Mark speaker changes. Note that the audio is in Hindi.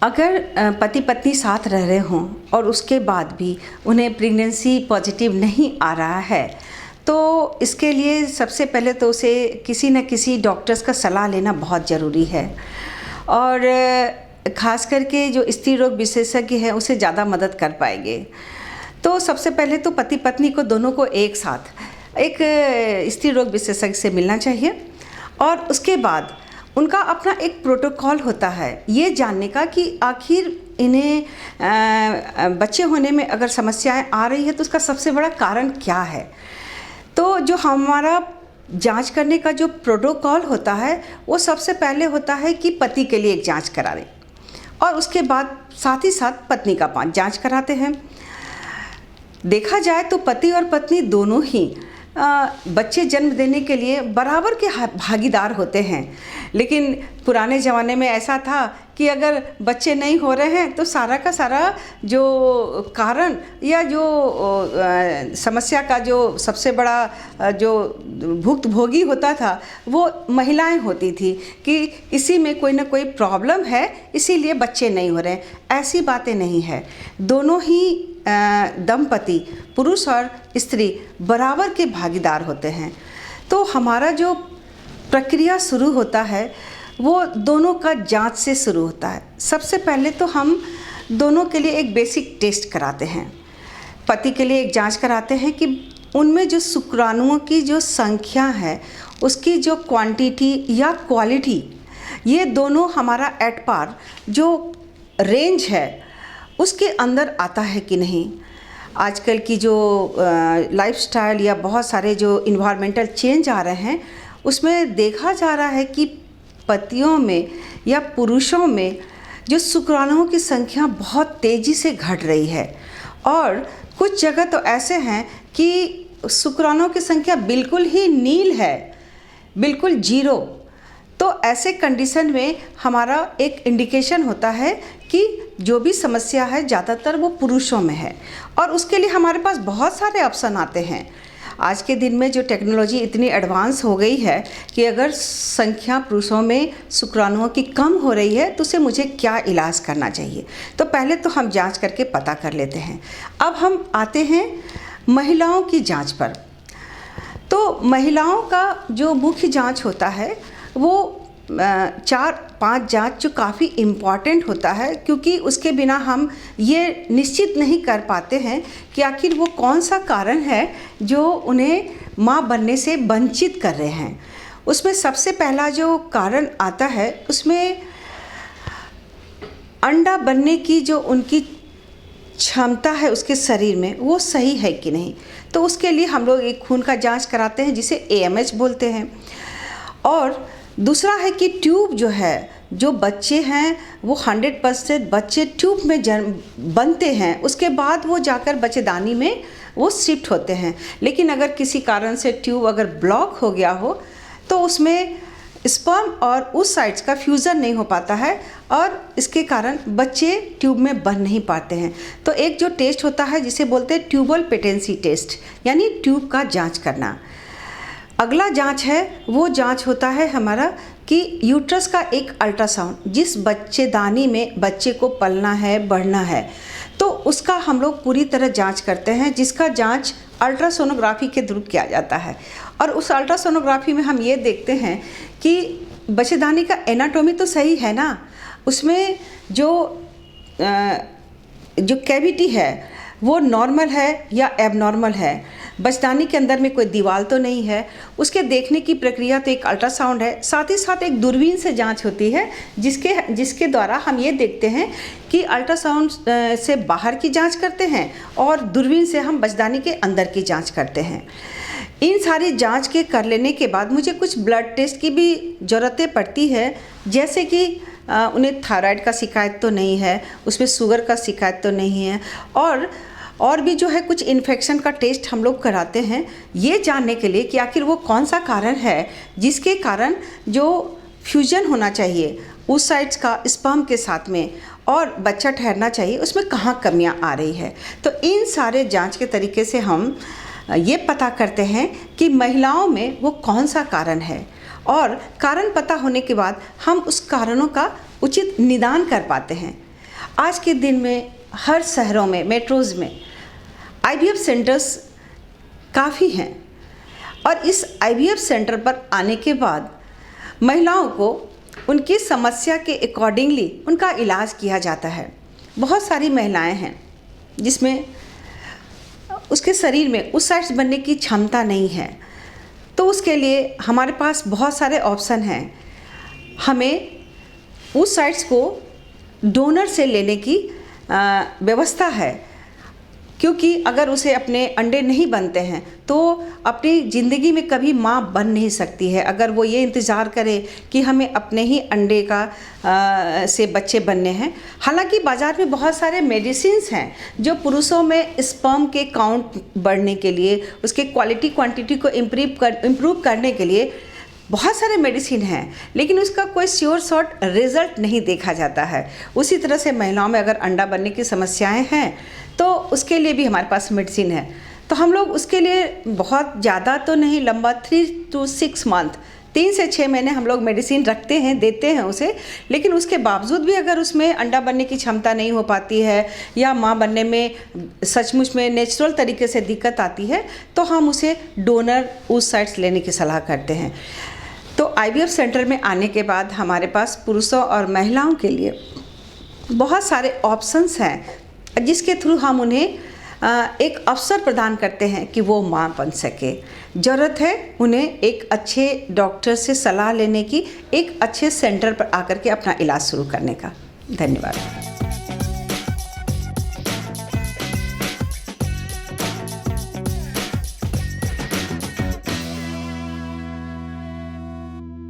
Speaker 1: अगर पति पत्नी साथ रह रहे हों और उसके बाद भी उन्हें प्रेगनेंसी पॉजिटिव नहीं आ रहा है, तो इसके लिए सबसे पहले तो उसे किसी न किसी डॉक्टर्स का सलाह लेना बहुत ज़रूरी है। और ख़ास करके जो स्त्री रोग विशेषज्ञ हैं उसे ज़्यादा मदद कर पाएंगे। तो सबसे पहले तो पति पत्नी को दोनों को एक साथ एक स्त्री रोग विशेषज्ञ से मिलना चाहिए और उसके बाद उनका अपना एक प्रोटोकॉल होता है ये जानने का कि आखिर इन्हें बच्चे होने में अगर समस्याएं आ रही है तो उसका सबसे बड़ा कारण क्या है। तो जो हमारा जांच करने का जो प्रोटोकॉल होता है वो सबसे पहले होता है कि पति के लिए एक जांच करा दें और उसके बाद साथ ही साथ पत्नी का जांच कराते हैं। देखा जाए तो पति और पत्नी दोनों ही बच्चे जन्म देने के लिए बराबर के भागीदार होते हैं, लेकिन पुराने ज़माने में ऐसा था कि अगर बच्चे नहीं हो रहे हैं तो सारा का सारा जो कारण या जो समस्या का जो सबसे बड़ा जो भुक्तभोगी होता था वो महिलाएं होती थी कि इसी में कोई ना कोई प्रॉब्लम है इसीलिए बच्चे नहीं हो रहे हैं। ऐसी बातें नहीं है, दोनों ही दंपति पुरुष और स्त्री बराबर के भागीदार होते हैं। तो हमारा जो प्रक्रिया शुरू होता है वो दोनों का जांच से शुरू होता है। सबसे पहले तो हम दोनों के लिए एक बेसिक टेस्ट कराते हैं। पति के लिए एक जांच कराते हैं कि उनमें जो शुक्राणुओं की जो संख्या है उसकी जो क्वांटिटी या क्वालिटी ये दोनों हमारा एट पार जो रेंज है उसके अंदर आता है कि नहीं। आजकल की जो लाइफस्टाइल या बहुत सारे जो इन्वायरमेंटल चेंज आ रहे हैं उसमें देखा जा रहा है कि पतियों में या पुरुषों में जो शुक्राणुओं की संख्या बहुत तेज़ी से घट रही है और कुछ जगह तो ऐसे हैं कि शुक्राणुओं की संख्या बिल्कुल ही नील है, बिल्कुल जीरो। तो ऐसे कंडीशन में हमारा एक इंडिकेशन होता है कि जो भी समस्या है ज़्यादातर वो पुरुषों में है और उसके लिए हमारे पास बहुत सारे ऑप्शन आते हैं। आज के दिन में जो टेक्नोलॉजी इतनी एडवांस हो गई है कि अगर संख्या पुरुषों में शुक्राणुओं की कम हो रही है तो उसे मुझे क्या इलाज करना चाहिए। तो पहले तो हम जांच करके पता कर लेते हैं। अब हम आते हैं महिलाओं की जांच पर। तो महिलाओं का जो मुख्य जांच होता है वो 4-5 जांच जो काफ़ी इम्पॉर्टेंट होता है, क्योंकि उसके बिना हम ये निश्चित नहीं कर पाते हैं कि आखिर वो कौन सा कारण है जो उन्हें माँ बनने से वंचित कर रहे हैं। उसमें सबसे पहला जो कारण आता है उसमें अंडा बनने की जो उनकी क्षमता है उसके शरीर में वो सही है कि नहीं। तो उसके लिए हम लोग एक खून का जांच कराते हैं जिसे AMH बोलते हैं। और दूसरा है कि ट्यूब जो है, जो बच्चे हैं वो 100% बच्चे ट्यूब में जन्म बनते हैं, उसके बाद वो जाकर बच्चेदानी में वो शिफ्ट होते हैं। लेकिन अगर किसी कारण से ट्यूब अगर ब्लॉक हो गया हो तो उसमें स्पर्म और उस साइड्स का फ्यूज़न नहीं हो पाता है और इसके कारण बच्चे ट्यूब में बन नहीं पाते हैं। तो एक जो टेस्ट होता है जिसे बोलते हैं ट्यूबल पेटेंसी टेस्ट, यानी ट्यूब का जांच करना। अगला जांच है वो जांच होता है हमारा कि यूट्रस का एक अल्ट्रासाउंड, जिस बच्चेदानी में बच्चे को पलना है बढ़ना है तो उसका हम लोग पूरी तरह जांच करते हैं, जिसका जांच अल्ट्रासोनोग्राफी के थ्रू किया जाता है। और उस अल्ट्रासोनोग्राफी में हम ये देखते हैं कि बच्चेदानी का एनाटॉमी तो सही है ना, उसमें जो कैविटी है वो नॉर्मल है या एबनॉर्मल है, बच्चेदानी के अंदर में कोई दीवार तो नहीं है। उसके देखने की प्रक्रिया तो एक अल्ट्रासाउंड है, साथ ही साथ एक दूरबीन से जांच होती है जिसके द्वारा हम ये देखते हैं कि अल्ट्रासाउंड से बाहर की जांच करते हैं और दूरबीन से हम बच्चेदानी के अंदर की जांच करते हैं। इन सारी जांच के कर लेने के बाद मुझे कुछ ब्लड टेस्ट की भी ज़रूरतें पड़ती है, जैसे कि उन्हें थायराइड का शिकायत तो नहीं है, उसमें शुगर का शिकायत तो नहीं है, और भी जो है कुछ इन्फेक्शन का टेस्ट हम लोग कराते हैं ये जानने के लिए कि आखिर वो कौन सा कारण है जिसके कारण जो फ्यूजन होना चाहिए उस साइड्स का स्पर्म के साथ में और बच्चा ठहरना चाहिए उसमें कहाँ कमियां आ रही है। तो इन सारे जांच के तरीके से हम ये पता करते हैं कि महिलाओं में वो कौन सा कारण है और कारण पता होने के बाद हम उस कारणों का उचित निदान कर पाते हैं। आज के दिन में हर शहरों में, मेट्रोज़ में IVF सेंटर्स काफ़ी हैं और इस IVF सेंटर पर आने के बाद महिलाओं को उनकी समस्या के अकॉर्डिंगली उनका इलाज किया जाता है। बहुत सारी महिलाएं हैं जिसमें उसके शरीर में उस साइड्स बनने की क्षमता नहीं है, तो उसके लिए हमारे पास बहुत सारे ऑप्शन हैं। हमें उस साइट्स को डोनर से लेने की व्यवस्था है, क्योंकि अगर उसे अपने अंडे नहीं बनते हैं तो अपनी ज़िंदगी में कभी माँ बन नहीं सकती है। अगर वो ये इंतज़ार करे कि हमें अपने ही अंडे का से बच्चे बनने हैं। हालांकि बाज़ार में बहुत सारे मेडिसिन्स हैं जो पुरुषों में स्पर्म के काउंट बढ़ने के लिए, उसके क्वालिटी क्वांटिटी को इम्प्रूव करने के लिए बहुत सारे मेडिसिन हैं, लेकिन उसका कोई श्योर शॉर्ट रिज़ल्ट नहीं देखा जाता है। उसी तरह से महिलाओं में अगर अंडा बनने की समस्याएं हैं तो उसके लिए भी हमारे पास मेडिसिन है। तो हम लोग उसके लिए बहुत ज़्यादा तो नहीं, लंबा 3 to 6 मंथ, 3 से 6 महीने हम लोग मेडिसिन रखते हैं, देते हैं उसे। लेकिन उसके बावजूद भी अगर उसमें अंडा बनने की क्षमता नहीं हो पाती है या माँ बनने में सचमुच में नेचुरल तरीके से दिक्कत आती है तो हम उसे डोनर उस साइड्स लेने की सलाह करते हैं। तो IVF सेंटर में आने के बाद हमारे पास पुरुषों और महिलाओं के लिए बहुत सारे ऑप्शंस हैं जिसके थ्रू हम उन्हें एक अवसर प्रदान करते हैं कि वो माँ बन सके। ज़रूरत है उन्हें एक अच्छे डॉक्टर से सलाह लेने की, एक अच्छे सेंटर पर आकर के अपना इलाज शुरू करने का। धन्यवाद।